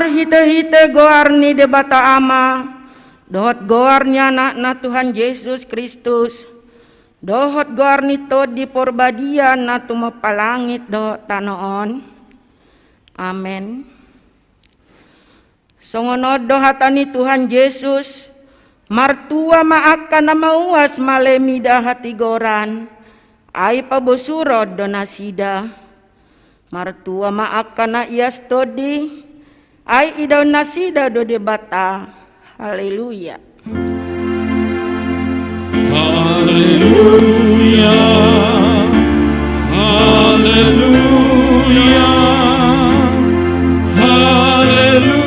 hite goarni debata ama, dohot goarnya na Tuhan Yesus Kristus, dohot goarni to di porbadian na tumapalangit dohot tanoon. Amen. Songonod dohatani Tuhan Yesus, martua maaka na mauas malemida hati goran, ay pabosurod do nasida. Martua maaka na ias todi, ay idaw nasida do debata. Haleluya. Haleluya. Haleluya. Haleluya.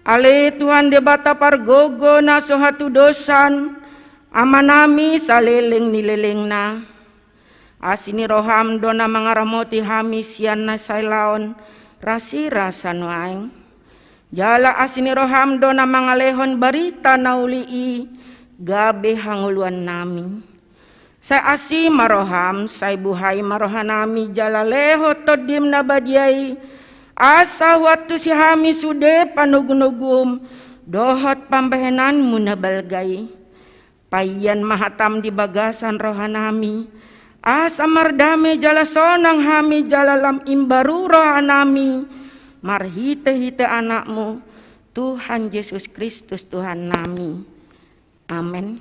Ale Tuhan debata pargogo na sohatu dosan, amanami saleleng nileleng na. Asini roham do na mga ramoti hami siyan na saylaon, rasi rasa nuaing. Jala asini roham do na mga lehon barita na ulii, gabe hanguluan nami. Sa asi maroham, say buhay marohanami jala leho todim na badyay, asa watu si hami sude panugunugum, dohot pambahenan mo na balgay. Payan mahatam di bagasan rohanami, asa mardame jala sonang hami jala lam imbaru rohanami, marhite-hite anakmu, Tuhan Yesus Kristus Tuhan nami. Amin.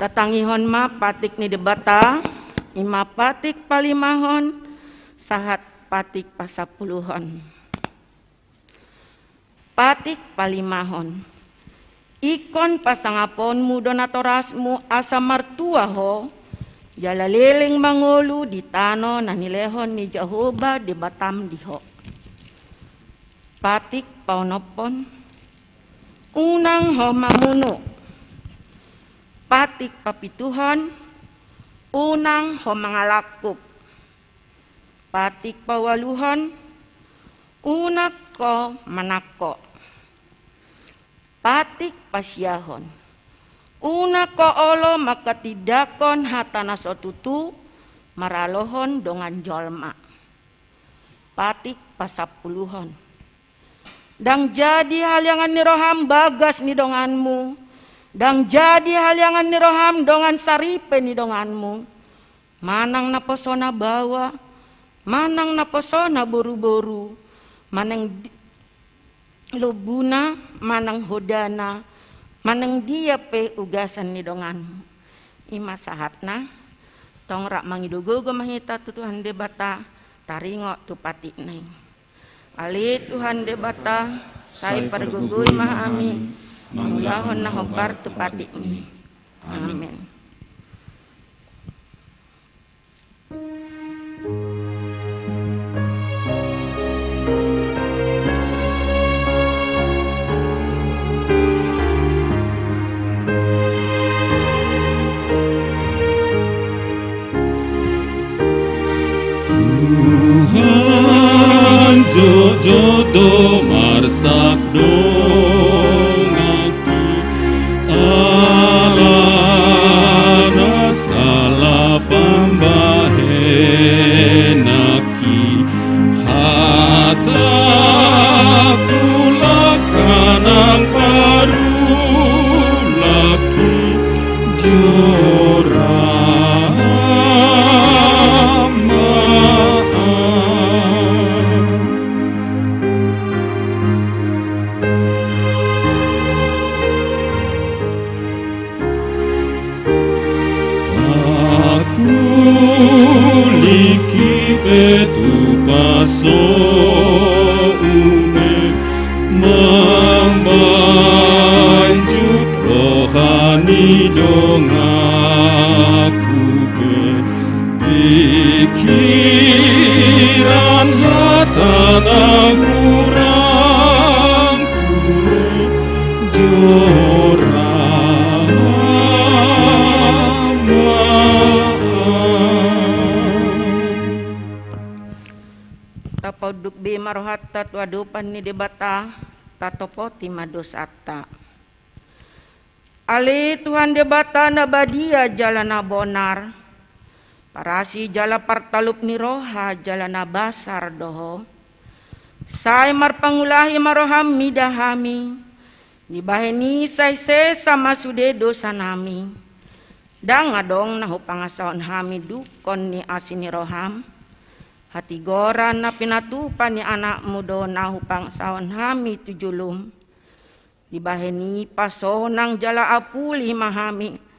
Tatangihon ma patik ni debata, ima patik palimahon, sahat patik pasapuluhon. Patik palimahon, ikon pasangaponmu donatorasmu asa martua ho, jala leleng mangulu di tano na nilehon ni Jehovah di batam diho. Patik paunopon, unang ho mamuno. Patik papituhon, unang ho mangalakop. Patik pawaluhon, unak ko manako. Patik pasyahon, unak ko olo makatidakon hatana sotutu, maralohon dongan jolma. Patik pasapuluhon, dang jadi haliangan ni roham bagas ni donganmu, dang jadi haliangan ni roham dongan saripe ni donganmu. Manang naposona bawa, manang naposona boru-boru, manang lubuna, manang hodana, manang dia pe ugasan ni donganmu. Ima sahatna, tong rak mangidugogo mahita tu Tuhan debata, taringo tu patik nai. Ali Tuhan debata, sai pargugui mahami. Mangulahon na hobar tu patik ni. Amin. Tuhan jodoh marsabdo pikiran hatana kurang jorang Tapauduk bi marohatta wadupan ni debata tatopoti madosata. Ali Tuhan debata nabadia jalana bonar. Parasi jala partalup ni roha jalana basar doho. Sai marpangulahi maroham midahami. Dibaheni sai se sama sude dosa nami. Dang adong nahu pangasaon hami dukon ni asini roham. Hati goran na pinatupan ni anak mudo nahu pangasaon hami tujulum. Dibaheni pasonang jala apuli mahami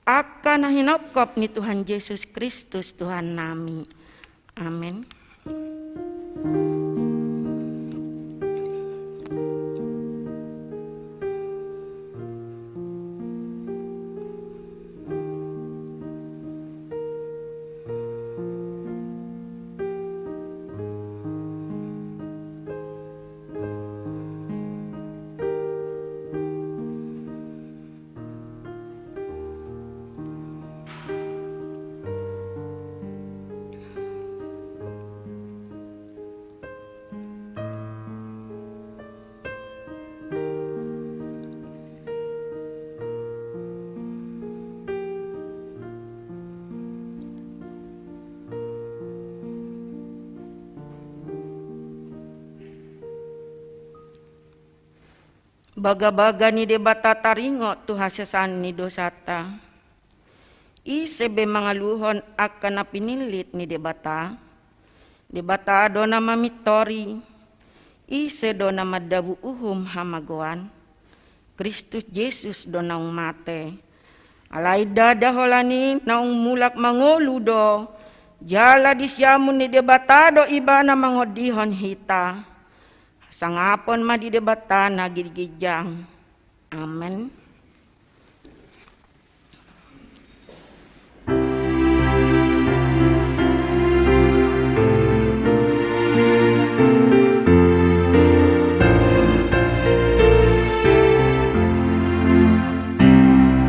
akan nahinopkop ni Tuhan Yesus Kristus Tuhan nami. Amin. Baga-baga ni debata taringo tu hasesan ni dosata. Isebe mangaluhon akan napinilit ni debata. Debata do na mamitori. Ise do na madabu uhum hamagoan. Kristus Yesus do naung mate. Alaida daholani naung mulak mangoludo. Jala disyamun ni debata do iba na mangodihon hita. Sangapon madi debata na gigijang. Amen.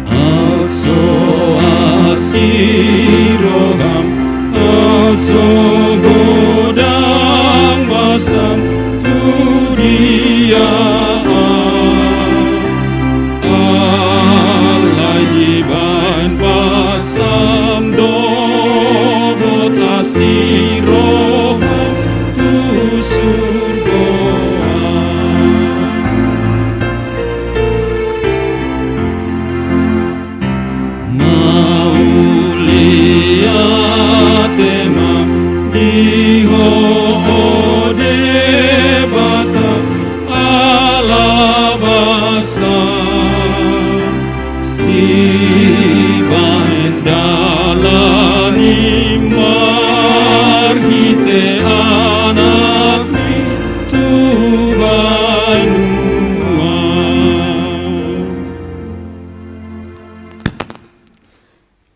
Atso asiroham, atso bodang basam, dia alayiban basam dohot asiroham tu surgoan mauliatema diho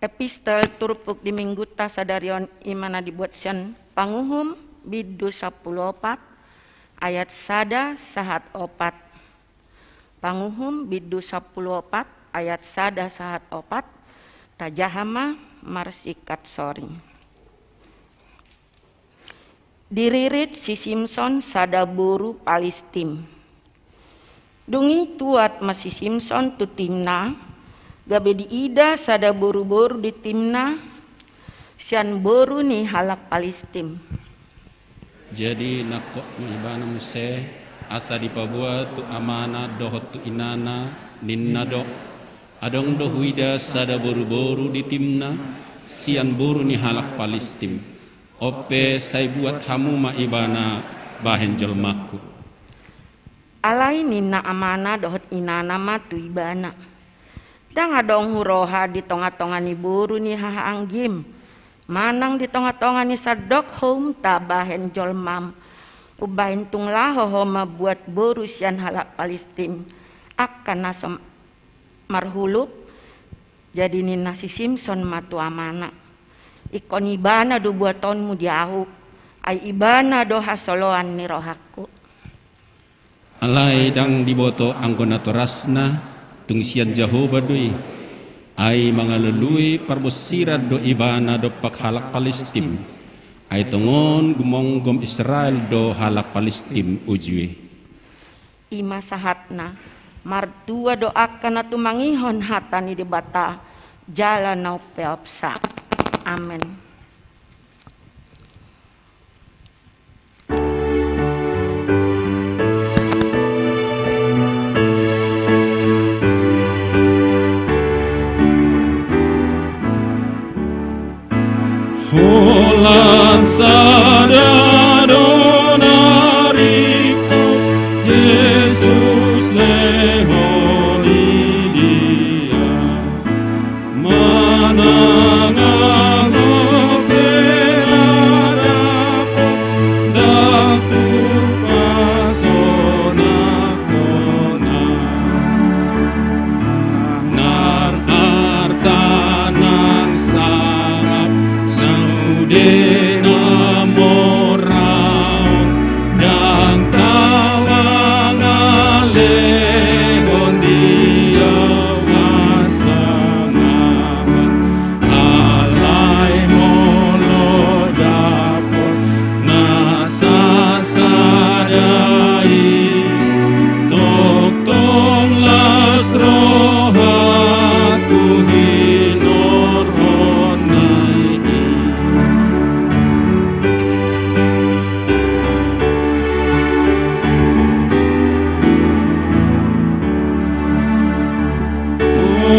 Epistel turpuk di mingguta sadarion imana dibuat sian panguhum bidu 14 ayat sada sahat opat. Panguhum bidu 14 ayat sada sahat opat tajahama marsikat soring. Diririt si Simpson sada buru Palestim. Dungi tuat masih Simpson tu timna. Gabe di ida sada buru-buru di timna. Sian boru ni halak Palestim. Jadi nakok ibana muse asa dipabua tu amana dohot tu inana ninna do adong do huida sada boru-boru di timna sian boru ni halak Palestim ope sai buat hamu ma ibana bahen jelmaku Alai ninna amana dohot inana ma tu ibana dang adong huroha di tonga-tonga ni boru ni hahaanggim manang di tonga-tonga ni sadok home tabahen jolmam ubahin tunglaho homa buat boru sian halak Palestim akan nasom marhulup jadi ni nasi Simpson matu amana Ikon ibana do buatonmu diahuk, ay ibana do hasoloan ni rohaku. Alai dang diboto anggona torasna tungsian Jehovah doi ai mga lului parbosirat do ibana do paghalak Palestim ay tongon gumonggom Israel do halak Palestim ujue Ima sahatna martua doakan na tumangihon hata ni debata jalan na peopsa. Amen. Holan sadarito Jesus lehoni dia manangang peladapo daku pasona kona nar artanang sangap saude namoraon dang tawang alehon dia wasanaman alay molo dapot nasasadai toktong las rohaku hinorhonai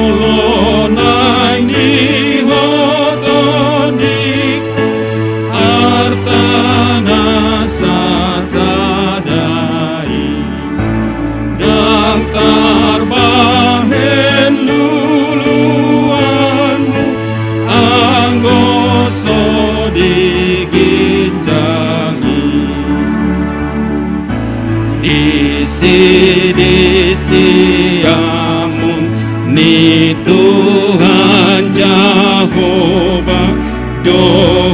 ulonay nihotoniku artana sasadai dang tarbahen luluanmu anggoso diginjangi isi amun ni Tuhan Jehovah dohudul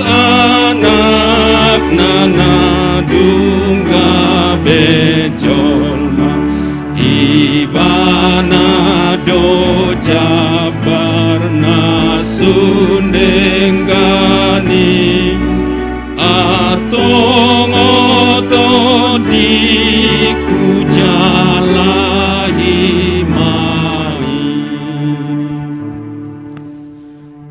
anak nana dungga bejolma ibana do jabar nasundenggani atong oto diku jalahi mai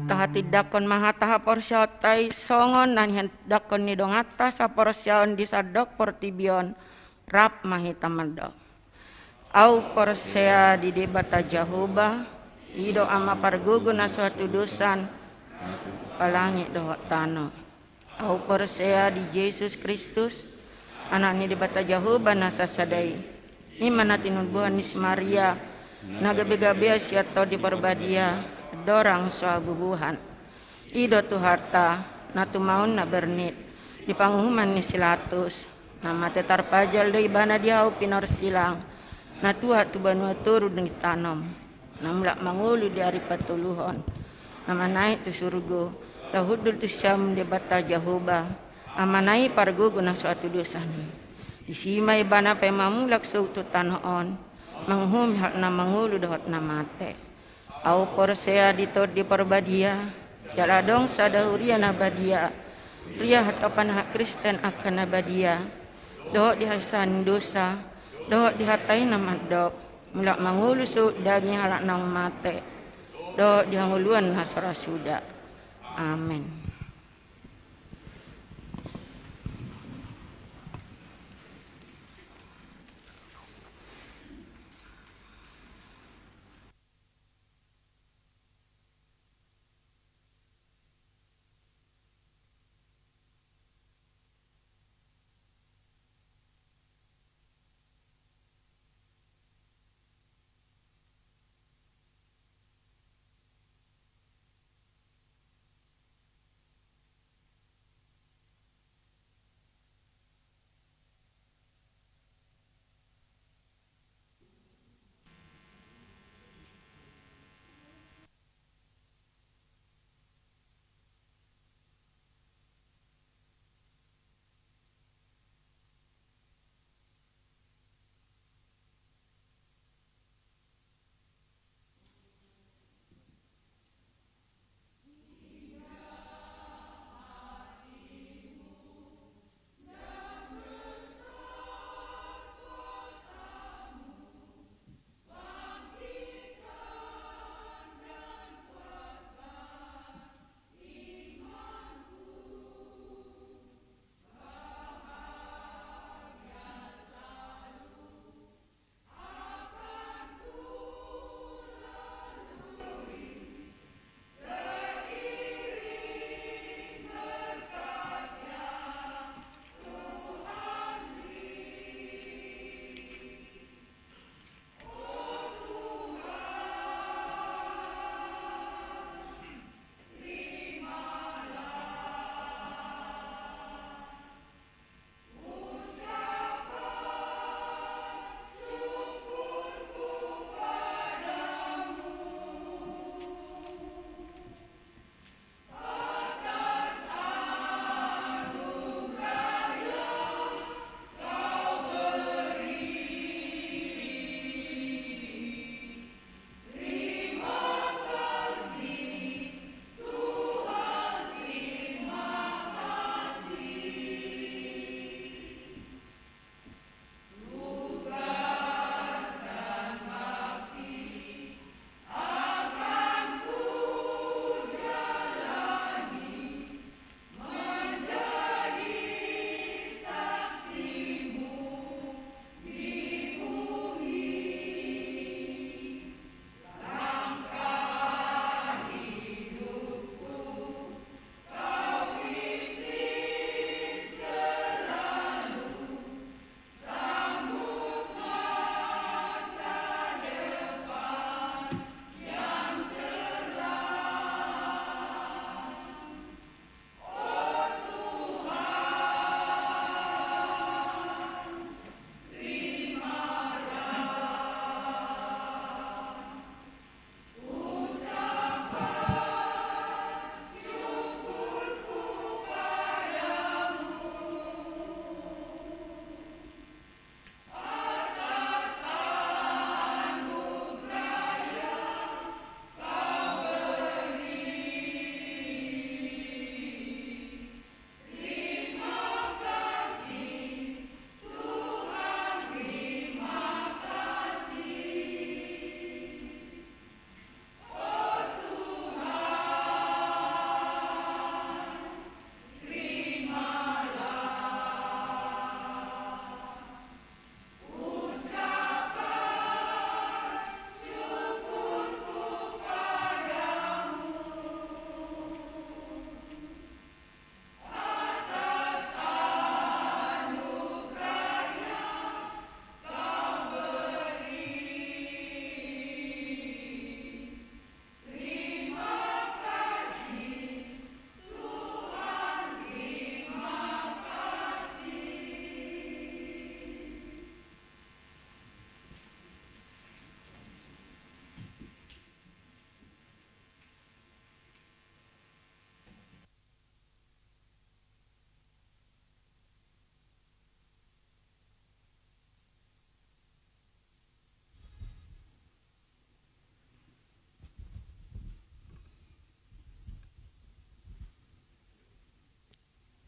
Tahati dakon mahataha porsyaotai songon nan dakon ni dongata sa porsyaon disadok portibion rap mahitamadok. Au porsea di debata Jehovah ido ama pargugu na suatu dosan palangi dohot tano. Au porsea di Yesus Kristus anak ni debata Jehovah na sasadai. Imana tinunbuhan ni Maria nagabe-gabe siato di perbadia dorang soa bubuhan. Ido tu harta na tumaun na bernit di panghuman ni silatus nama tetar pajal do ibana diau pinor silang na tuha tu banua turu di tanom namlak mangulu di hari patuluhon nama naik tu surgo lahudul tu syam di bata Jehovah amanai pargugu na suatu dosani isima ibana pe mamulak suatu tanoon manghum hak na mangulu dohot na mate au porsea ditod di perbadia jaladong sadahuria na badia pria hatapan hak Kristen akan na badia dohot di hasan dosa dohot di hatai na madok mulak mangulu su daging halak nang mate dohot di hanguluan hasara suda. Amin.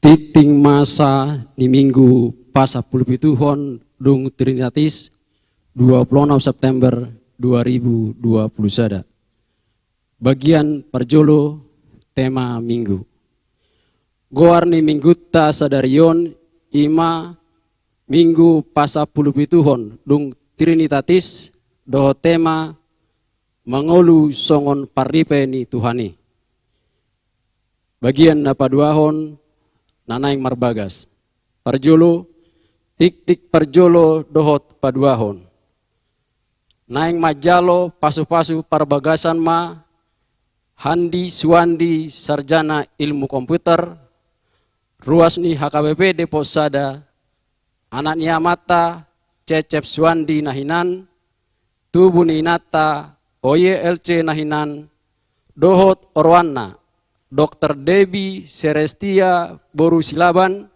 titing masa di minggu pasa pulpituhon dung Trinitatis 26 September 2020 sada. Bagian perjolo tema minggu. Goarni mingguta sadarion ima minggu pasa pulpituhon dung Trinitatis doho tema mangolu songon paripeni Tuhani. Bagian napaduahon nanaing marbagas. Perjolo tik perjolo dohot paduahon. Naing majalo pasu-pasu parbagasan ma Handi Suwandi sarjana ilmu komputer ruasni HKBP Depok Sada anaknya mata Cecep Suwandi nahinan tubuni nata OYLC nahinan dohot orwana Dr. Debbie Serestia Boru Silaban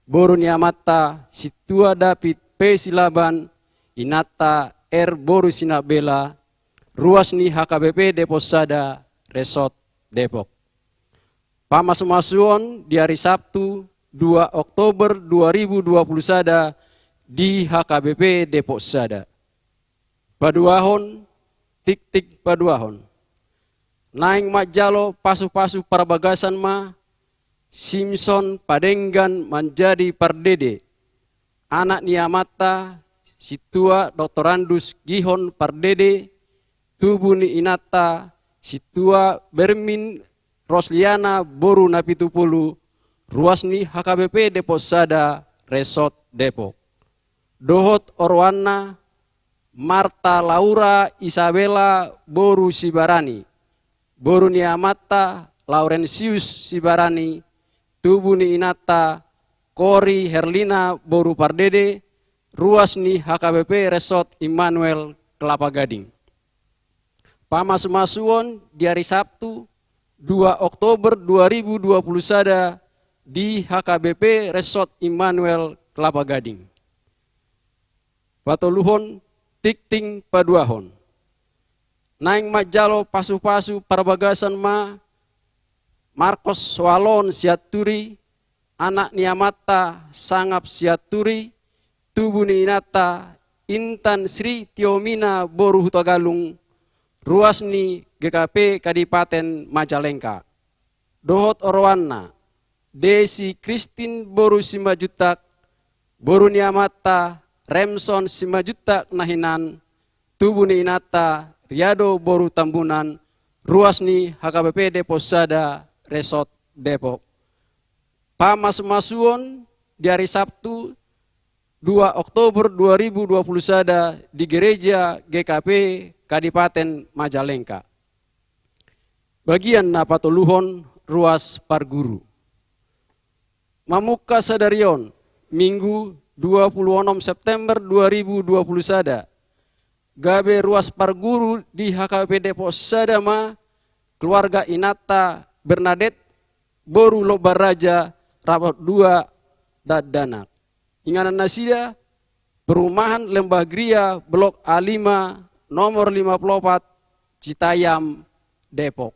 Boru niamata Situa David P. Silaban Inata R. Boru Sinabela ruasni HKBP Depok Sada Resort Depok. Pamas-masuon di hari Sabtu 2 Oktober 2020 sada di HKBP Depok Sada. Paduahon tik paduahon. Naing majalo pasu-pasu parabagasan ma Simpson Padenggan menjadi pardede. Anak niamata Situa Doktorandus Gihon Pardede, Tubuni Inata, Situa Bermin Rosliana Boru Napitupulu, ruasni HKBP Depok Sada, Resort Depok. Dohot Orwana, Marta Laura Isabella Boru Sibarani, Boru Niamata Laurentius Sibarani, Tubuni Inata, Kori Herlina Boru Pardede, ruasni HKBP Resort Immanuel Kelapa Gading. Pamas-masuon di hari Sabtu 2 Oktober 2020 sada di HKBP Resort Immanuel Kelapa Gading. Patoluhon tikting paduahon. Naing majalo pasu-pasu parbagasan ma Marcos Swalon Siaturi, anak niamata Sangap Siaturi, Tubuni Inata, Intan Sri Tiomina Boru Hutagalung, ruasni GKP Kadipaten Majalengka. Dohot Orwana, Desi Kristin Boru Simajutak, Boru Niamata, Remson Simajutak nahinan, Tubuni Inata, Riado Boru Tambunan, ruasni HKBP Depok Sada, Resort Depok. Pamas-masuon di hari Sabtu 2 Oktober 2020 sada di Gereja GKP Kadipaten Majalengka. Bagian napatoluhon ruas parguru. Mamuka sadarion Minggu 26 September 2020 sada. Gabe ruas parguru di HKBP Depok Sada ma keluarga Inata Bernadette Boru Lobaraja Rapat 2 Dadanak. Inganan nasida perumahan Lembah Gria Blok A5 nomor 54 Citayam Depok.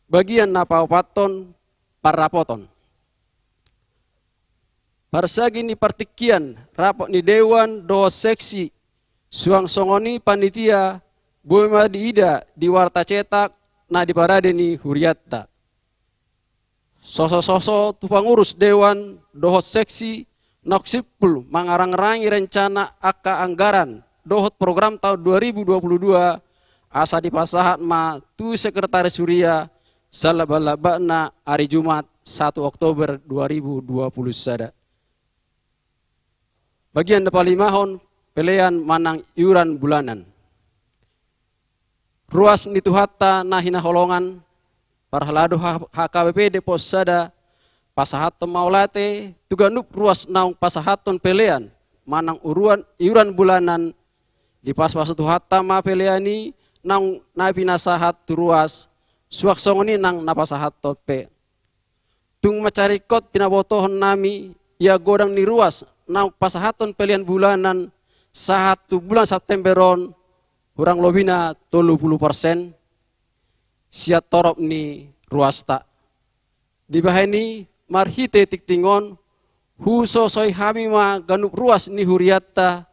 Bagian napaupaton parapoton. Parsagi ni partikian rapot ni Dewan do seksi suang songoni panitia Boema diida di warta cetak na di parade ni Huriatta. Soso-soso tu pengurus Dewan dohot seksi Noksipul mengarang-rangi rencana aka anggaran dohot program tahun 2022 asa dipasahat ma tu sekretaris Surya salabalabana hari Jumat 1 Oktober 2020 sada. Bagian depan limahon pelean manang iuran bulanan. Ruas nituhatta nahina holongan parhalado HKBP Depok Sada pasahaton maulate tuganup ruas naung pasahaton pelean manang iuran bulanan di pas-pas tuhatta ma peleani naung napinasahat tu ruas suak songoni nang napasahatot pe. Tung macarikot pinabotohon nami ia godang ni ruas naung pasahaton pelean bulanan 1 bulan Septemberon kurang lebihna 30% siat torop ni ruas tak. Di bahani marhite tiktingon huso soi hamima ganup ruas ni huriatta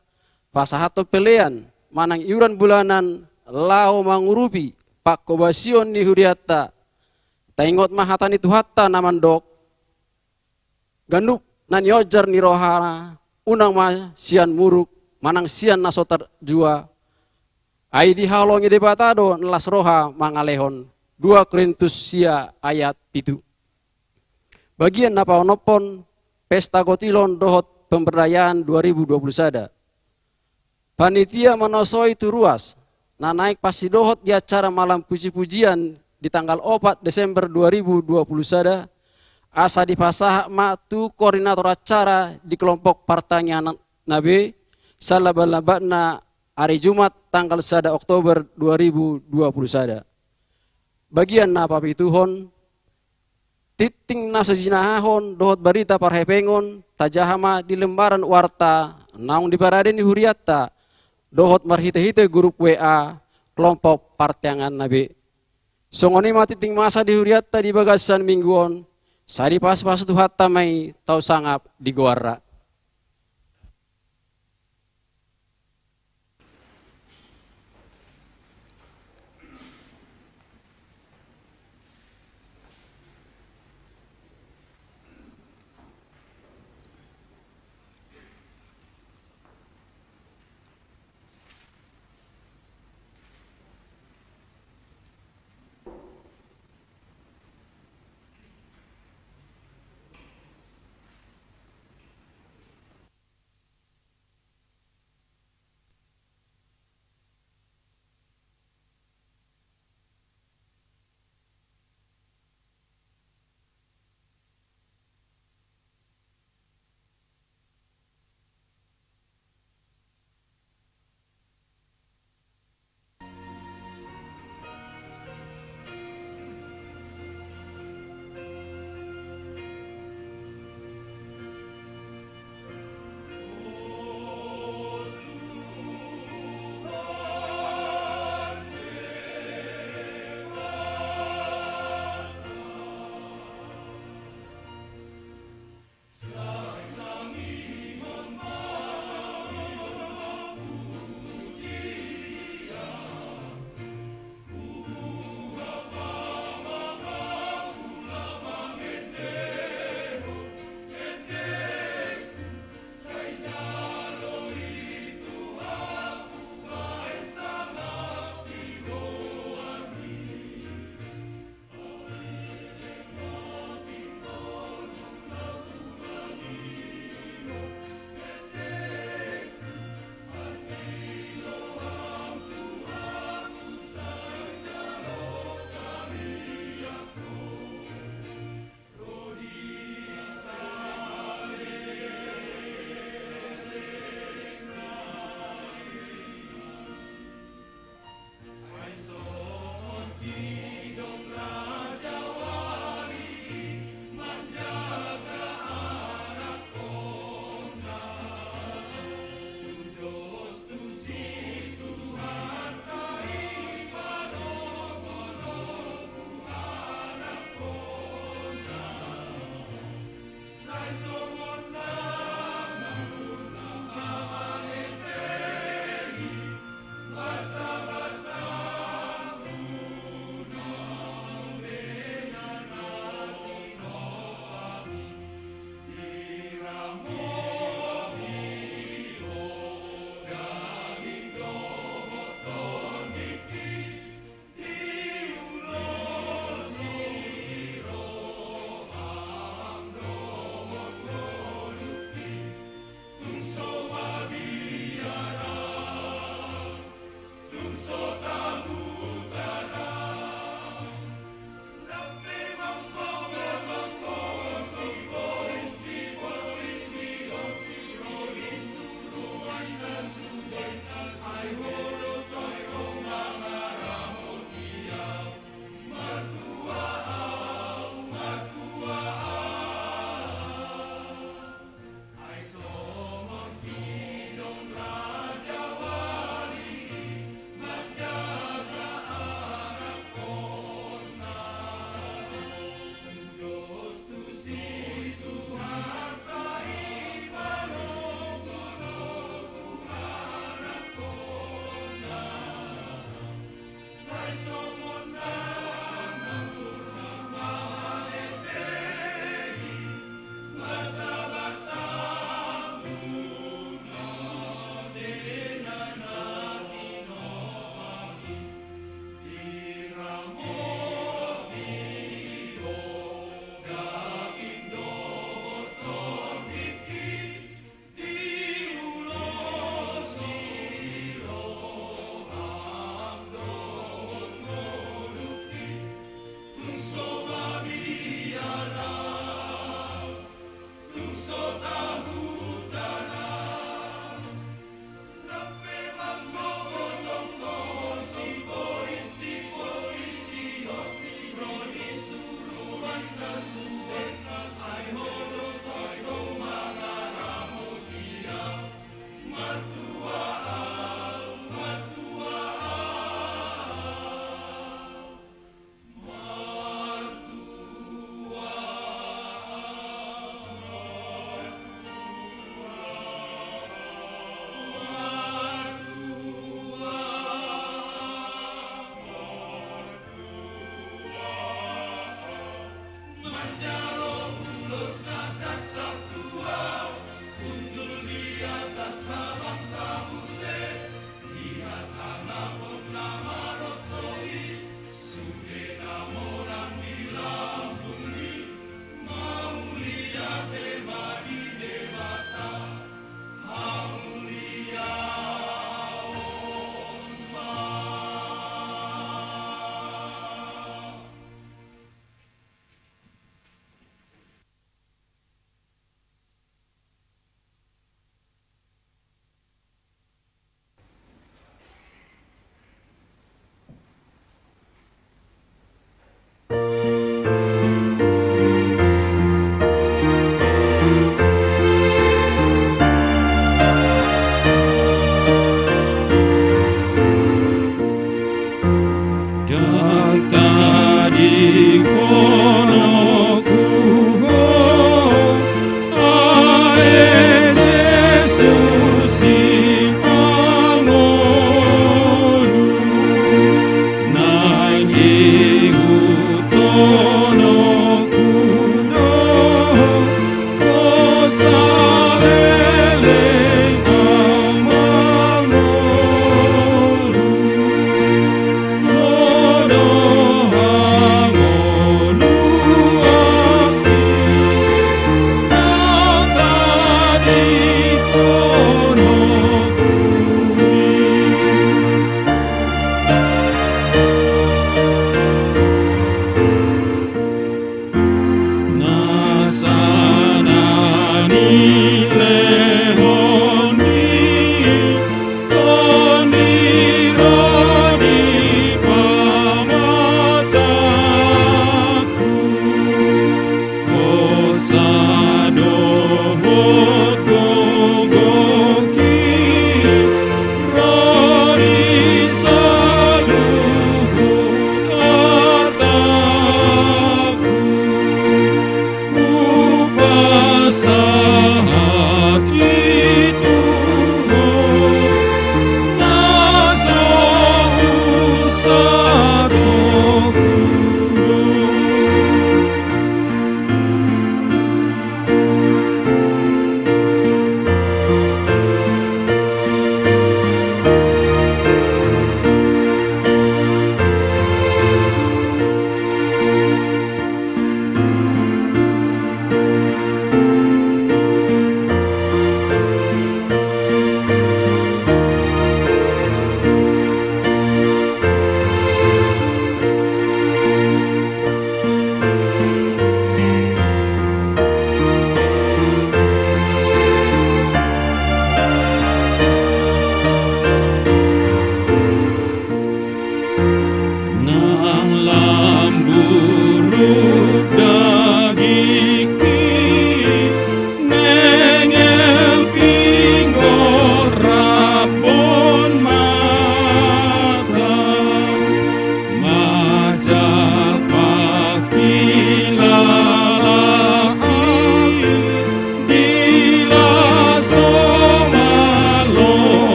pasahato pelean manang iuran bulanan lao mangurupi pak kobasion ni huriatta taingot mahatan itu hatta namandok ganup nan yojar ni rohana unang ma sian muruk manang sian nasotar jua ai di halongi debatado nelas roha mangalehon 2 Korintus sia ayat 7. Bagian napa onopon pesta kotilon dohot pemberdayaan 2020 sada. Panitia menosoi itu ruas, na naik pasti dohot di acara malam puji-pujian di tanggal 4 Desember 2020 sada, asa dipasah matu koordinator acara di kelompok pertanyaan nabe, salabalabakna hari Jumat tanggal 1 Oktober 2020 sada. Bagian napa pituhon, titing nasa jinahahon dohot berita parhepengon tajahama di lembaran warta naung diparaden di huriatta dohot marhite-hite grup WA kelompok partangan nabi songoni mati ting masa di huriatta di bagasan mingguon sari pas-pas tu hatta mai tau sangap di guarra.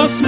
Las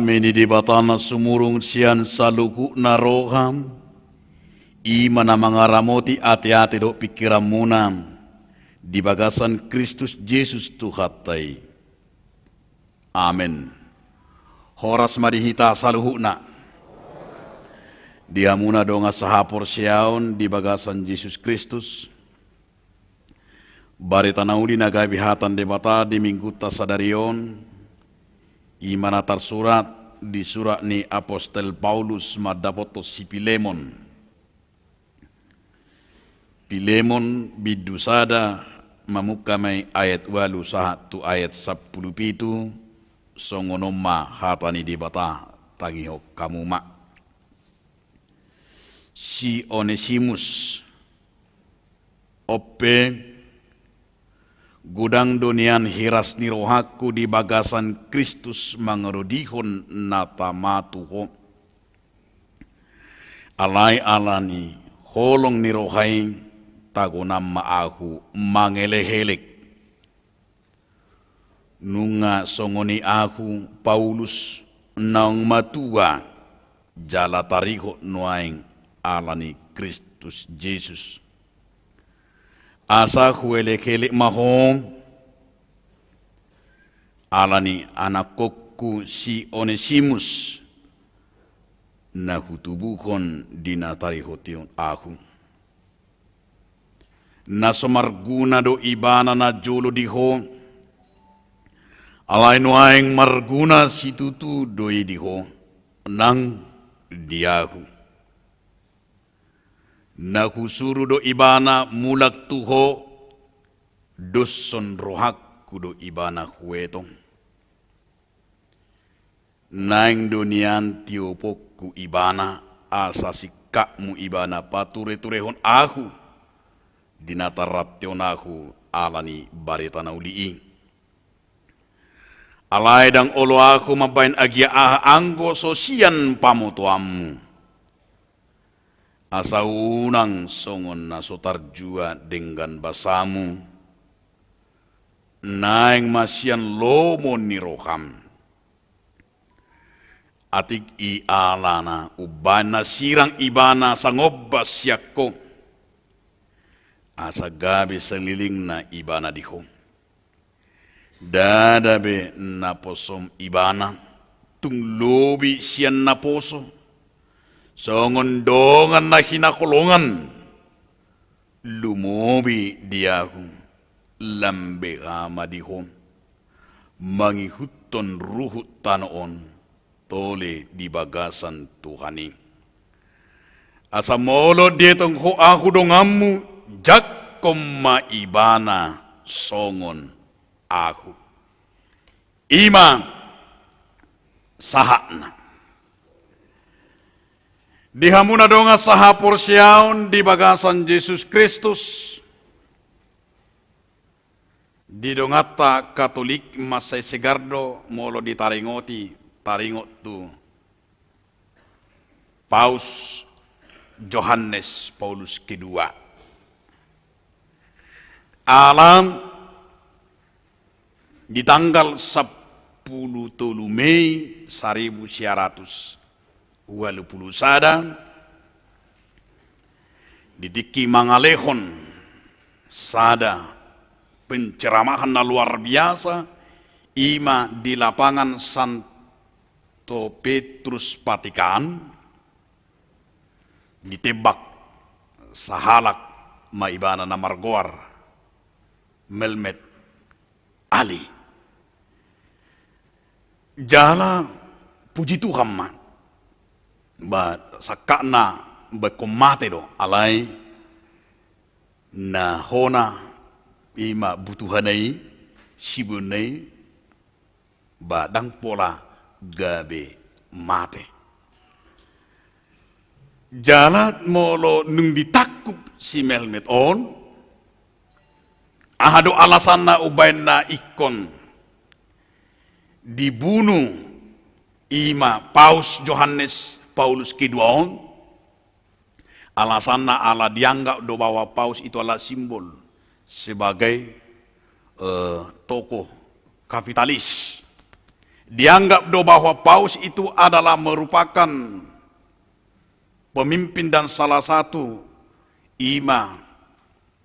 Amini di batana sumurung sian saluku naroham. Ima na mga ramoti ati-ati do pikiran munam. Di bagasan Kristus Jesus Tuhatay. Amen. Horas marihita saluhu na. Dia muna do nga sahapor siyaon di bagasan Jesus Kristus. Bari tanauli na gabihatan de bata di mingguta sadarion. Imana tersurat di surat ni Apostel Paulus madapoto si Pilemon. Pilemon bidusada mamukamay ayat 8 sahatu ayat 17 songonoma hatani di bata tangihok kamuma. Si Onesimus ope gudang dunian hiras ni rohaku di bagasan Kristus mangerudihon natamatuho. Alay alani holong ni rohay tagunam maahu mangelehelek. Nunga songoni aku Paulus nang matua jala tariho nuaing alani Kristus Jesus. Asa huelek-helek mahom alani anakku si Onesimus na hutubuhon dinatari hotion aku. Na somarguna do ibana na jolo diho alay nuaing marguna si tutu doi diho nang diaku. Nakusuru do ibana mulak tuho doson rohakku do ibana huetong. Naing dunian tiopokku ibana asasikakmu ibana pature-turehon aku dinataration aku alani baretana ulii. Alay dang olo aku mabain agia anggo sosian pamutuamu. Asa unang songon na sotarjua dengan basamu. Naing masian lomo ni roham. Atik i alana ubana sirang ibana sangobas yakko. Asa gabi seliling na ibana diho. Dadabe na posom ibana. Tung lobi sian na poso. Songondongan na hinakulungan, lumobi diaku, lambe amadihom, mangihuton ruhut tanoon, tole di bagasan Tuhani. Asamolo dietong ho aku dongamu, jakkom maibana songon aku. Ima sahakna. Dihamuna donga sahapur siaon di bagasan Yesus Kristus. Di dongata Katolik masay segardo molo di taringot tu Paus Johannes Paulus kedua. Alam di tanggal 10 Mei 1900 walau sada didiki mangalehon sada penceramahan na luar biasa ima di lapangan Santo Petrus Vatikan ditebak sahalak maibana na Margoar Melmet Ali jala puji Tuhan ma ba sakana ba komate do alay na hona ima butuhanay sibunay ba dang pola gabe mate jalat molo nung ditakup si Melmet on ahado alasan na ubayn na ikon dibunuh ima Paus Johannes Paulus kedua alasan na ala dianggap do bahwa Paus itu adalah simbol sebagai tokoh kapitalis Dianggap bahwa Paus itu adalah merupakan pemimpin dan salah satu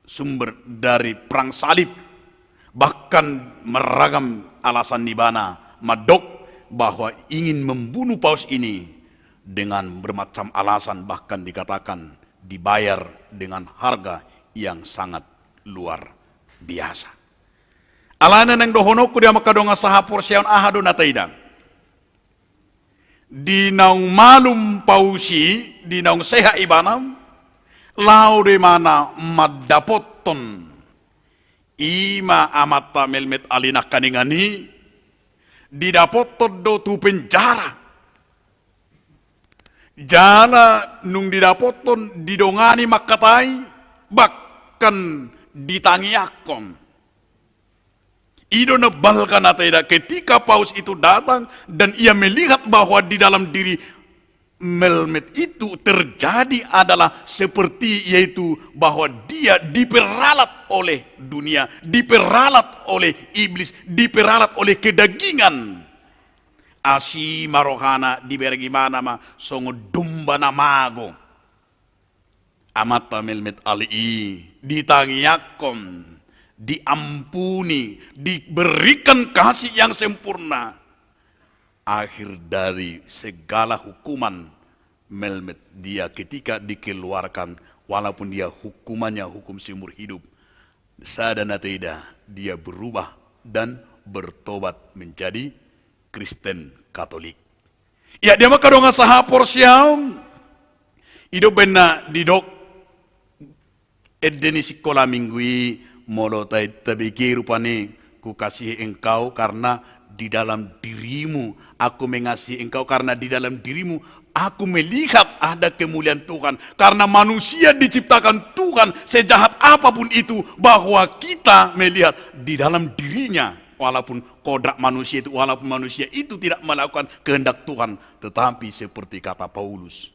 sumber dari perang salib. Bahkan meragam alasan Nibana Madok bahwa ingin membunuh Paus ini dengan bermacam alasan, bahkan dikatakan dibayar dengan harga yang sangat luar biasa. Alana nang dohonoku dia makadonga sahapor siaon ahado nataida. Di naung malum pausi, di naung seha ibanam, lau de mana madapoton ima amata melmet alina kaningani, didapoton do tu penjara. Jala nung didapoton didongani makatai, bahkan ditangiakon. Ido nebalkan atau ketika Paus itu datang dan ia melihat bahwa di dalam diri Melmet itu terjadi adalah seperti yaitu bahwa dia diperalat oleh dunia, diperalat oleh iblis, diperalat oleh kedagingan. Asi marohana diberi gimana ma songo dumba namago. Amata Melmet ali ditangiakon, diampuni, diberikan kasih yang sempurna. Akhir dari segala hukuman Melmet dia ketika dikeluarkan, walaupun dia hukumannya hukum seumur hidup, sadana tidak dia berubah dan bertobat menjadi Kristen Katolik. Ya dia maka dong sahapor siang ido bena didok edeni sekolah minggui molo tai tabiki rupane ku kasih engkau karena di dalam dirimu aku mengasihi engkau, karena di dalam dirimu aku melihat ada kemuliaan Tuhan. Karena manusia diciptakan Tuhan sejahat apapun itu, bahwa kita melihat di dalam dirinya, walaupun kodrak manusia itu, walaupun manusia itu tidak melakukan kehendak Tuhan, tetapi seperti kata Paulus,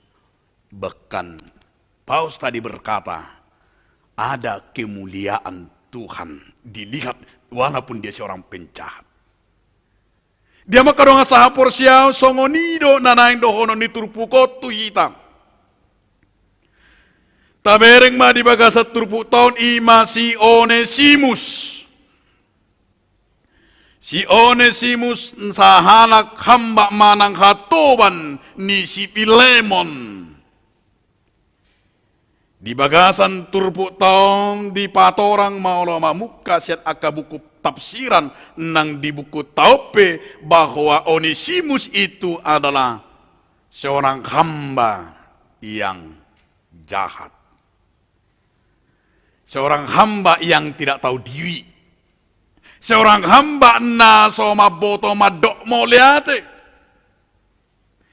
bahkan Paus tadi berkata ada kemuliaan Tuhan dilihat walaupun dia seorang penjahat. Dia makadonga sahapor siya songonido nanaing dohono ni turpuko tuyita. Tabereng ma di bagasat turpu tahun ima si Onesimus. Si Onesimus sahalak hamba manang hatoban ni si Filemon. Di bagasan turpu tahun di patorang maulo mamuka siat aka buku tafsiran nang di buku Taupe bahwa Onesimus itu adalah seorang hamba yang jahat. Seorang hamba yang tidak tahu diri. Seorang hamba na soma boto madok moliate.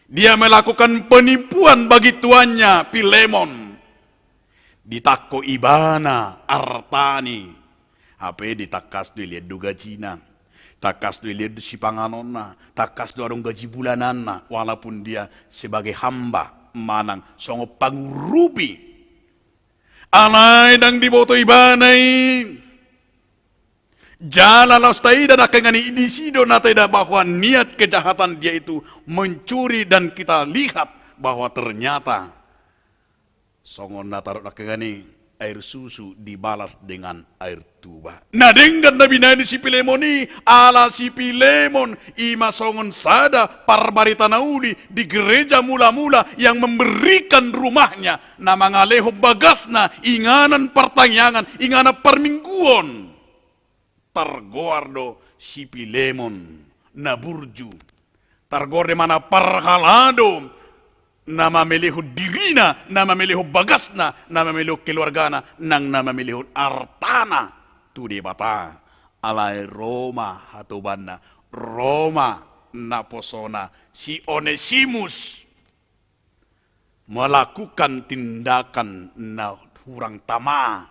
Dia melakukan penipuan bagi tuannya Filemon. Ditakko ibana artani. Apa ditakas tu lihat duga Cina. Takas tu lihat si panganonna. Takas tu arung gaji bulanana. Walaupun dia sebagai hamba manang songo pangurupi. Alay dang diboto ibanay. Jala laus taida na kengani idisido na taida bahwa niat kejahatan dia itu mencuri, dan kita lihat bahwa ternyata songon natarok na kengani air susu dibalas dengan air tuba. Nah dengan nabi nani si Filemoni ala si Filemon ima songon sada parbarita nauli di gereja mula-mula yang memberikan rumahnya nama ngaleho bagasna inganan pertanyaan, inganan permingguan. Targoardo si Filemon naburju. Targorde mana parhalado nama melihu dirina, nama melihu bagasna, nama melihu keluargana, nang nama melihu artana. Tu di bata alai Roma hatubana, Roma naposona si Onesimus melakukan tindakan na hurang tama.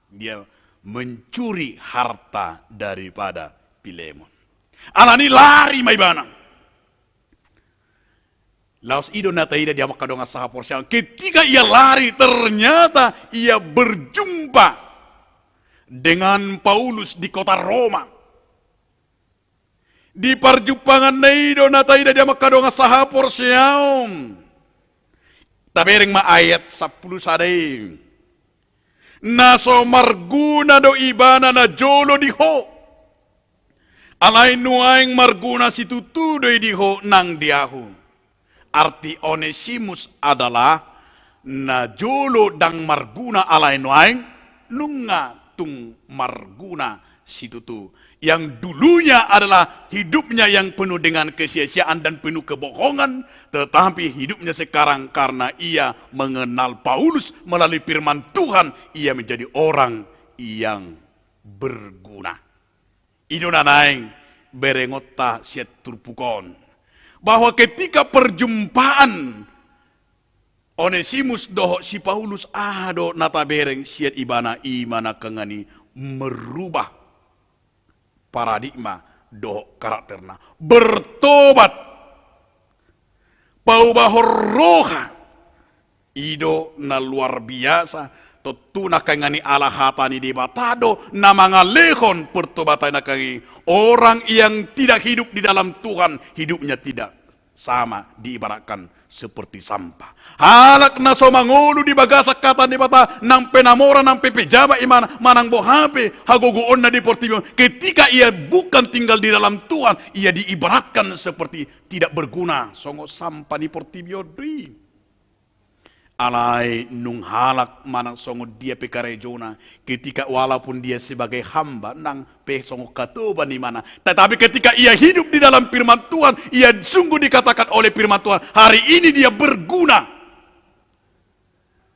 Dia mencuri harta daripada Filemon. Alani lari maibana. Laos ido na taida dia makadonga sahapor siang. Ketika ia lari, ternyata ia berjumpa dengan Paulus di kota Roma. Di parjupangan na ido na tayo na dia makadonga sahapor siyaom. Tabereng maayat 10 saday. Naso marguna do ibana na jolo diho. Alay nuaing marguna si tutudoy diho nang diaho. Arti Onesimus adalah na jolo dang marguna alay nuaing nunga tung marguna si tutu. Yang dulunya adalah hidupnya yang penuh dengan kesia-siaan dan penuh kebohongan, tetapi hidupnya sekarang karena ia mengenal Paulus melalui firman Tuhan, ia menjadi orang yang berguna. Ino nanaing berengota siat turpukon. Bahwa ketika perjumpaan Onesimus doho si Paulus ado nata bereng siat ibana imana kengani merubah paradigma doh karakterna bertobat paubah roha ido na luar biasa totuna kangani ala hatani di batado na mangalehon pertobatan kang orang yang tidak hidup di dalam Tuhan, hidupnya tidak sama, diibaratkan seperti sampah. Halak na somangulu di bagasa kata di bata nang penamora nang pepejaba imana manang bohape hagogoon na di portibio. Ketika ia bukan tinggal di dalam Tuhan, ia diibaratkan seperti tidak berguna. Songo sampah di portibio dui. Alai nung halak manang songo dia pekarejona ketika walaupun dia sebagai hamba nang pe songo katoba di mana, tetapi ketika ia hidup di dalam firman Tuhan, ia sungguh dikatakan oleh firman Tuhan hari ini dia berguna.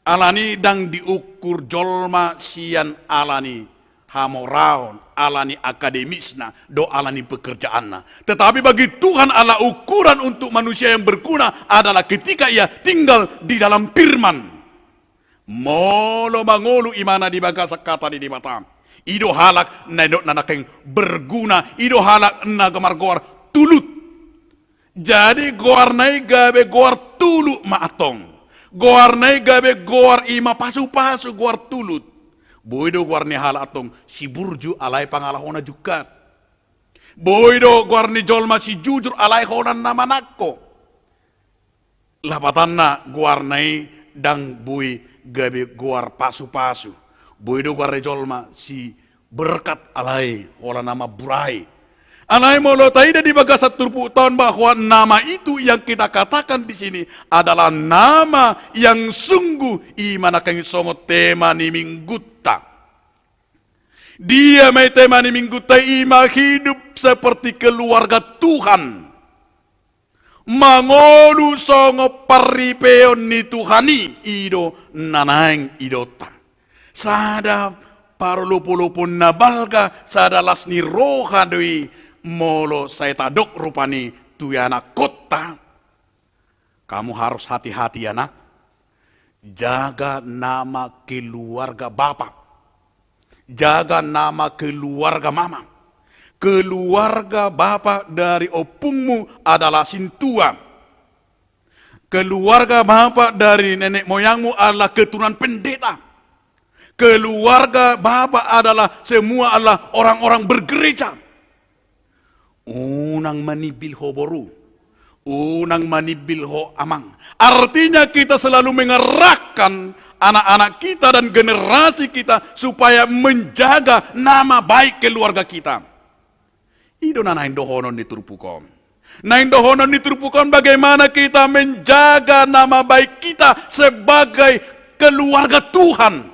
Alani dang diukur jolma sian alani hamoraon, alani akademisna, do alani pekerjaanna. Tetapi bagi Tuhan Allah ukuran untuk manusia yang berguna adalah ketika ia tinggal di dalam firman. Molo mangolu imana di bagasa kata di batam. Ido halak nadok nanakeng berguna, ido halak nagamar goar tulut. Jadi goar nai gabe goar tulu maatong. Goar nai gabe goar ima pasu-pasu goar tulut. Boido guarni hal atong si burju alai pangalahona jukat. Boido guarni jolma si jujur alai honan nama nakko. Lapatanna guarnai dang bui gabe guar pasu-pasu. Boido guarni jolma si berkat alai honan nama burai. Alai molo taida di bagasat turpu tahun bahwa nama itu yang kita katakan di sini adalah nama yang sungguh imana kang songo tema ni minggutta. Dia may tema ni minggutta ima hidup seperti keluarga Tuhan. Mangolu songo paripeon ni Tuhani ido nanaing idota. Sada parlupo-lupo nabalga sada lasni roha doi molo saya tadok rupani tuyana kota. Kamu harus hati-hati anak. Jaga nama keluarga bapak. Jaga nama keluarga mama. Keluarga bapak dari opungmu adalah sintua. Keluarga bapak dari nenek moyangmu adalah keturunan pendeta. Keluarga bapak adalah semua adalah orang-orang bergereja. Unang manibil ho boru, unang manibil ho amang. Artinya kita selalu mengerahkan anak-anak kita dan generasi kita supaya menjaga nama baik keluarga kita. Ido na nain dohonon niturpukon. Nain dohonon niturpukon bagaimana kita menjaga nama baik kita sebagai keluarga Tuhan.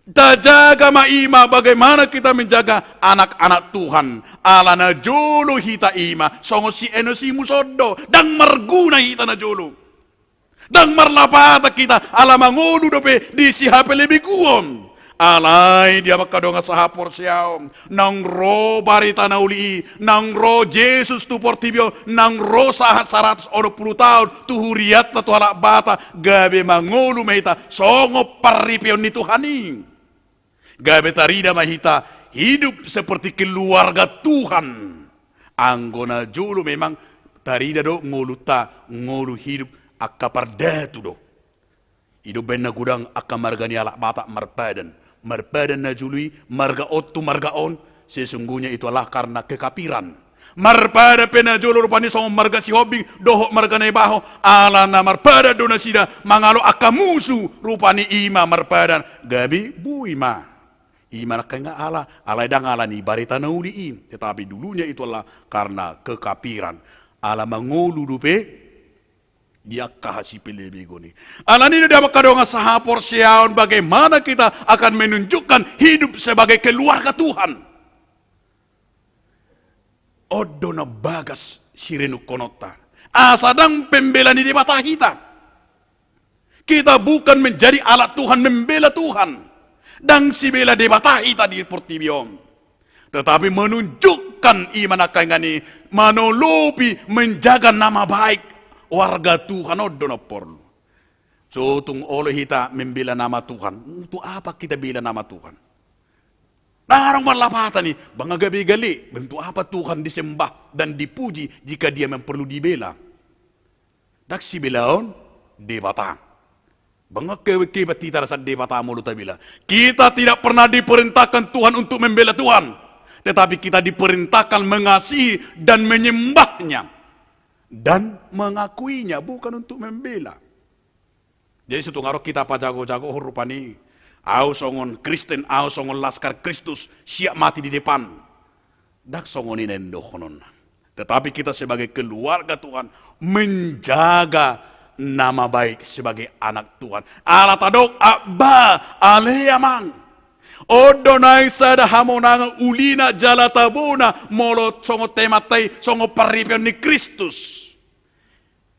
Jaga maima bagaimana kita menjaga anak-anak Tuhan. Alana jolo hita ima songo si enosi musodo dan marguna hita na jolo. Dan marlapata kita alamangolu dope di sihape lebih kuom. Alai dia makadonga sahapor siaom. Nang ro barita na uli. Nang ro Jesus tu portibio. Nang ro sahat 120 tahun. Tuhuriat na tuhalak bata. Gabe mangolu mahita. Songo paripion ni Tuhani. Gabe tarida mahita hidup seperti keluarga Tuhan. Anggona julu memang tarida do ngoluta ngolu hidup akapardatu do. Hidup benna gudang akamargani alak batak marpadan. Marpadan na jului marga otu marga on sesungguhnya itu adalah karena kekapiran. Marpada penajolo rupani songo marga si hobing doho marga na ibaho ala na marpada dona sida mangalo akamusu rupani ima marpada gabi bu ima ima nakanga ala dang ala ni barita na uli tetapi dulunya itu adalah karena kekapiran ala mangolu dupe dia kahasi pilih ni ala ni dia makadonga sahapor siaon bagaimana kita akan menunjukkan hidup sebagai keluarga Tuhan. Odo na bagas sirenu konota. Asadang pembela ni mata kita. Kita bukan menjadi alat Tuhan membela Tuhan. Dan si bela debata kita di portibion. Tetapi menunjukkan iman akangani manolopi menjaga nama baik warga Tuhan odo na porlo. So tung oleh kita membela nama Tuhan. Untuk apa kita bela nama Tuhan? Narang malapatan ni, banga gabi-gali, bentuk apa Tuhan disembah dan dipuji jika dia perlu dibela. Daksi belaon, debata. Banga kebat kita rasa debata mulut bila. Kita tidak pernah diperintahkan Tuhan untuk membela Tuhan. Tetapi kita diperintahkan mengasihi dan menyembahnya. Dan mengakuinya, bukan untuk membela. Jadi setungaro kita pajago-jago hurupani. Au songon Kristen, au songon laskar Kristus siap mati di depan. Dak songon ini endohonon. Tetapi kita sebagai keluarga Tuhan menjaga nama baik sebagai anak Tuhan. Allah tadok abba aleyamang. Odonai sada hamonanga ulina jalatabona molo songo tematai songo paripion ni Kristus.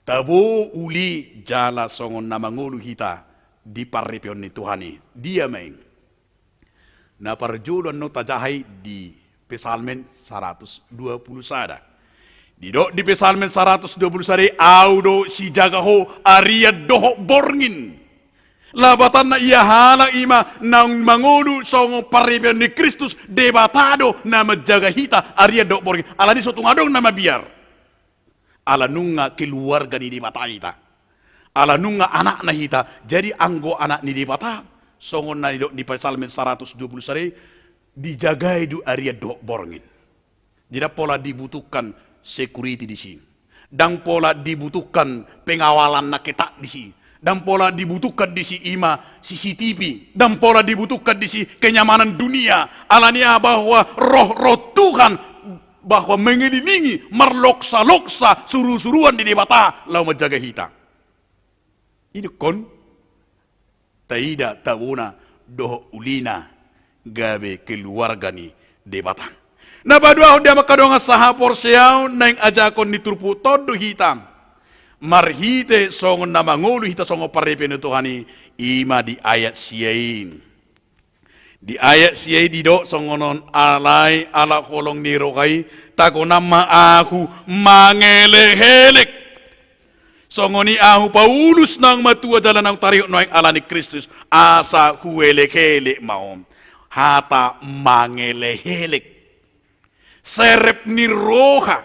Tabo uli jala songon nama ngulu kita. Di paripion ni Tuhani dia main na parjulan no tajahai di Pesalmen 120 sada di Pesalmen 120 sada audo si jagaho aria doho borngin labatan na iya hala ima nang mangulu songo paripion ni Kristus debatado na menjaga hita aria doho borngin ala di sotung adong nama biar ala nunga keluarga ni debata hita ala nunga anak na hita jadi anggo anak ni dipata songon na di Pesalmen 120 sare dijagai du area dok borngin. Jadi pola dibutuhkan security di sini. Dan pola dibutuhkan pengawalan na ketat di sini. Dan pola dibutuhkan di sini ima CCTV. Dan pola dibutuhkan di sini kenyamanan dunia. Alania bahwa roh Tuhan bahwa mengelilingi merloksa-loksa suruh-suruhan di debata lau menjaga hita. Ini kon taida tauna doh ulina gabe keluarga ni debatan. Na badua dia makadonga sahapor seau nang ajakon ni turpu todo hitam. Marhite songon nama ngulu hita songo parepen Tuhani ima di ayat siain. Di ayat siai di do songonon alai ala kolong ni rokai tako nama aku mangele-helek. Songoni ahu Paulus nang matua jalan nang tarik noeng alani Kristus asa huelek-helek maom hata mangele-helek serep ni roha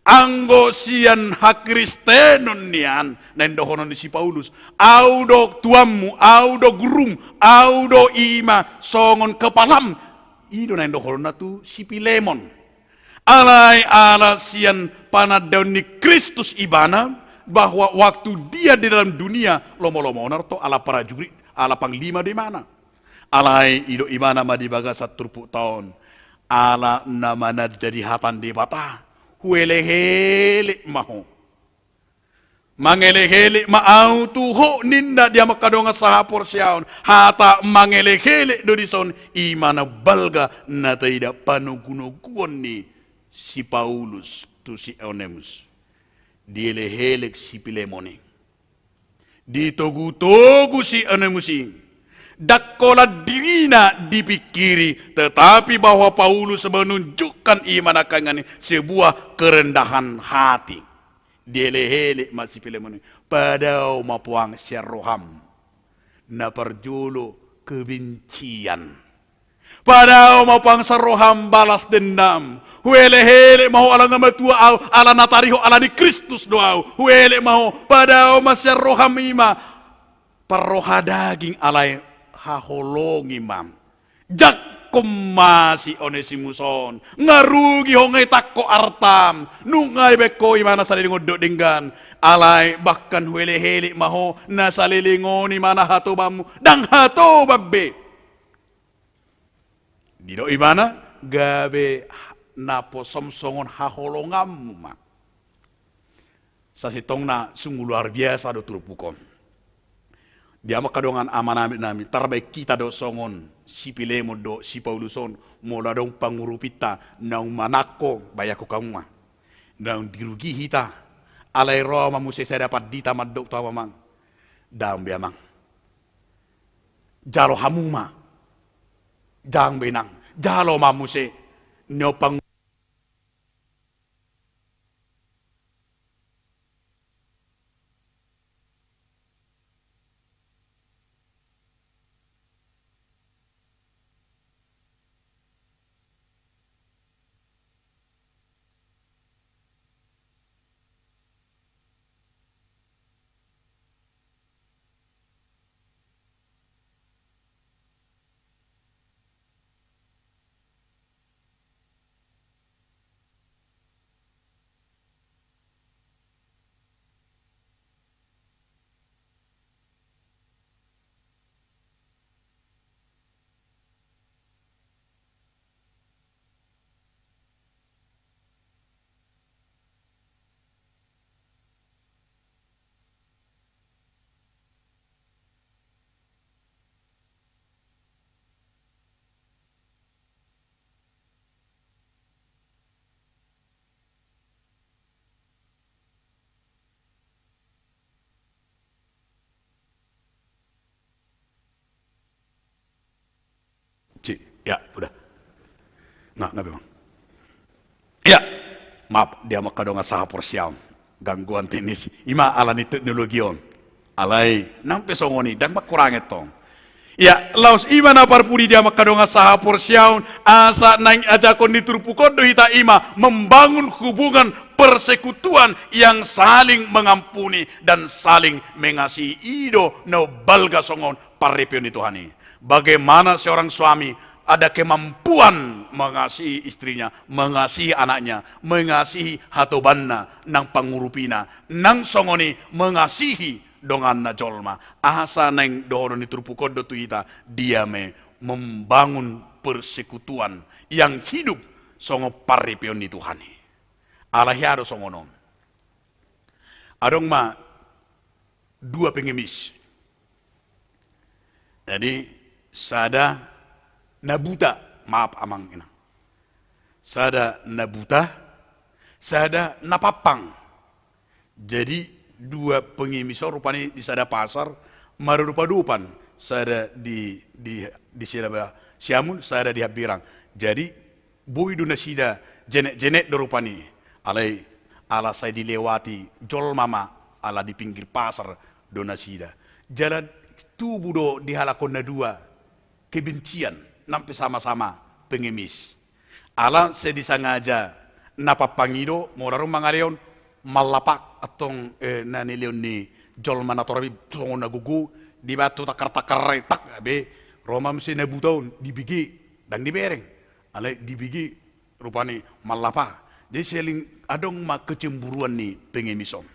anggo sian hakristenon nian nendohonon si Paulus audo tuamu audo gurum audo ima songon kepalam ido nendohonon tu si Pilemon alai ala sian panadaun ni Kristus ibana bahwa waktu dia di dalam dunia lomo-lomo narto ala prajurit ala panglima di mana alai ido ibana madi bagasa turpu tahun ala namana dari hatan di bata huele-hele maho mangele-hele maau tuho ninda dia makadonga sahapor siaon hata mangele-hele dodison imana balga na taida panuguno-guon ni si Paulus tu si Onemus dielehelek si Pilemone ditogu-togu si Onemus dakola dirina dipikiri tetapi bahwa Paulus menunjukkan iman akan sebuah kerendahan hati dielehelek masih Pilemone padau mapuang syarroham na perjulu kebencian padau mapuang syarroham balas dendam huele-hele mau ala ngamatua au ala natariho ala di Kristus doau huele mau padao masya rohamima parroha daging alai haholong imam jak kumasi Onesimuson ngarugi hongai takko artam nungai beko imana salilingodok dinggan alai bahkan huele-heli maho na salilingoni mana hato bamu dang hato babbe dido imana gabe napo somsongon haholongamu mak sasitong na sungguh luar biasa do turupukon dia makadongan amanami nami tarbaik kita do songon si pilemo do si Pauluson mola dong pangurupita naung manako bayako kamu naung dirugi hita alai Roma muse saya dapat dita madok tawa mang daung biamang jalo hamuma jang benang jalo mamuse nyopang ya udah nah bang ya maaf dia makadonga saha porsiam gangguan teknis ima alani teknologion alai nampe songoni dan makurang etong ya laos ima na parpudi dia makadonga saha porsiam asa nang aja kondi turpukon do hita ima membangun hubungan persekutuan yang saling mengampuni dan saling mengasihi ido no balga songon parepion itu hani bagaimana seorang suami ada kemampuan mengasihi istrinya, mengasihi anaknya, mengasihi hatobanna, nang pangurupina, nang songoni mengasihi donganna jolma. Asa neng dohon niturpukon do tuita diame membangun persekutuan yang hidup songo paripion ni Tuhani. Alahiado songonon. Adong ma dua pengemis. Jadi sada nabuta, maaf amang ina. Sada nabuta, sada napapang. Jadi dua pengemis rupanya di sada pasar marupa-dupan. Sada di sada siamun, sada di habirang. Jadi boy duna sida jenek-jenek dorupani. Alai ala saya dilewati jol mama ala di pinggir pasar dona sida. Jalan tubuh do dihalakon na dua kebencian. Nampi sama-sama pengemis. Ala sedisangaja napapangido morarum mangaleon malapak atong nanilion ni jol manatorabi songon nagugu di batu takar-takar tak be Roma mesti nebutaun dibigi dan dibereng. Ala dibigi rupani malapa. Jadi seling adong mak kecemburuan ni pengemisom.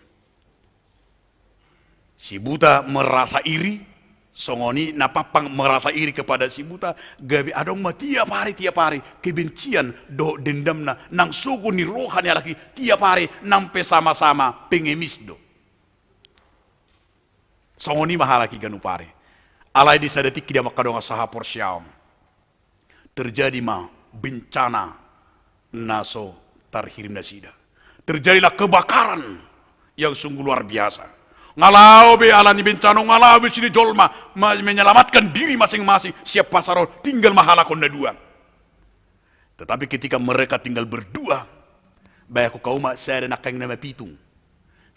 Si buta merasa iri. Songoni napapang merasa iri kepada si buta gabi adong mah tiap hari kebencian do dendamna nang suku ni rohani lagi tiap hari nampe sama-sama pengemis do songoni mahal lagi ganu pare alai di sadetik dia makadong saha porsiam terjadi mah bencana naso tarhirim nasida terjadilah kebakaran yang sungguh luar biasa. Ngalau be alani bencana ngalau be sini jolma menyelamatkan diri masing-masing siap pasaro tinggal mahalakon na dua. Tetapi ketika mereka tinggal berdua, bayaku kauma saya ada nakang nama pitung,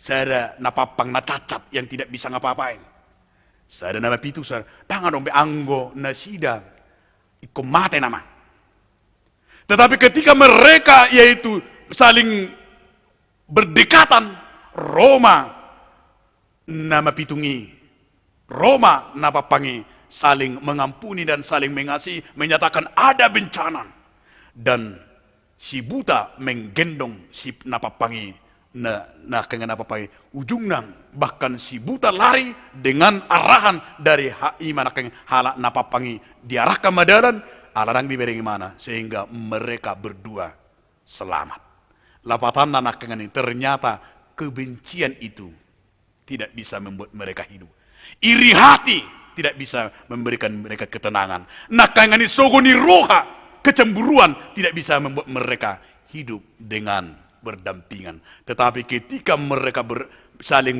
saya ada napapang na cacat yang tidak bisa ngapa-apain. Saya ada nama pitung, saya tangan dong be anggo nasida, iko mate nama. Tetapi ketika mereka yaitu saling berdekatan, Roma nama pitungi, Roma napapangi saling mengampuni dan saling mengasihi, menyatakan ada bencana. Dan si buta menggendong si napapangi, kengan napapangi ujung nang, bahkan si buta lari dengan arahan dari iman hala napapangi diarahkan madalan, alarang diberi mana, sehingga mereka berdua selamat. Lapatan anak ini ternyata kebencian itu tidak bisa membuat mereka hidup. Iri hati tidak bisa memberikan mereka ketenangan. Nakangani sogoni roha, kecemburuan tidak bisa membuat mereka hidup dengan berdampingan. Tetapi ketika mereka saling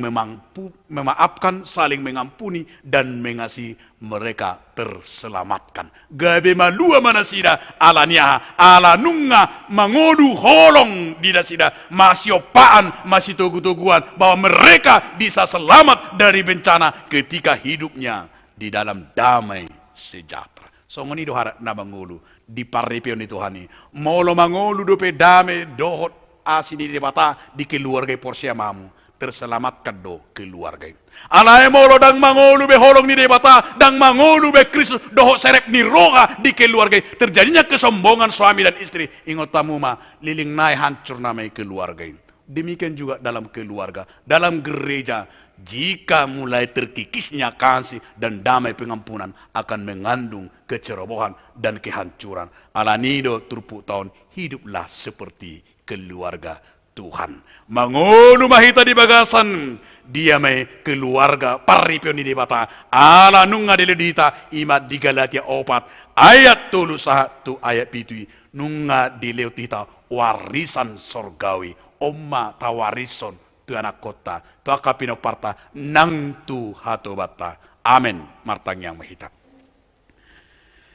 memaafkan, saling mengampuni dan mengasihi, mereka terselamatkan. Gabe malua manasida alania ala nunga mangodu holong tidak sida masiopaan masih tugu-tuguan bahwa mereka bisa selamat dari bencana ketika hidupnya di dalam damai sejahtera. So ngoni do harap na mangulu di paripion itu hani molo mangulu do pe dame dohot asini di bata di keluarga porsia mamu terselamatkan do keluarga. Alai molo dang mangolu be holong ni debata, dang mangolu be Kristus doho serep ni roha di keluarga. Terjadinya kesombongan suami dan istri, ingot tamu ma liling nai hancur namai keluarga. Demikian juga dalam keluarga, dalam gereja, jika mulai terkikisnya kasih dan damai pengampunan akan mengandung kecerobohan dan kehancuran. Alanido turpu tahun hiduplah seperti keluarga Tuhan. Mangolu mahita di bagasan dia mai keluarga paripion di bata ala nunga diledita imat di Galatia 4 ayat 31 ayat 7 nunga dileutita warisan sorgawi omma tawarison tu anak kota tu akapino parta nang tu hato bata. Amen martang yang mahita.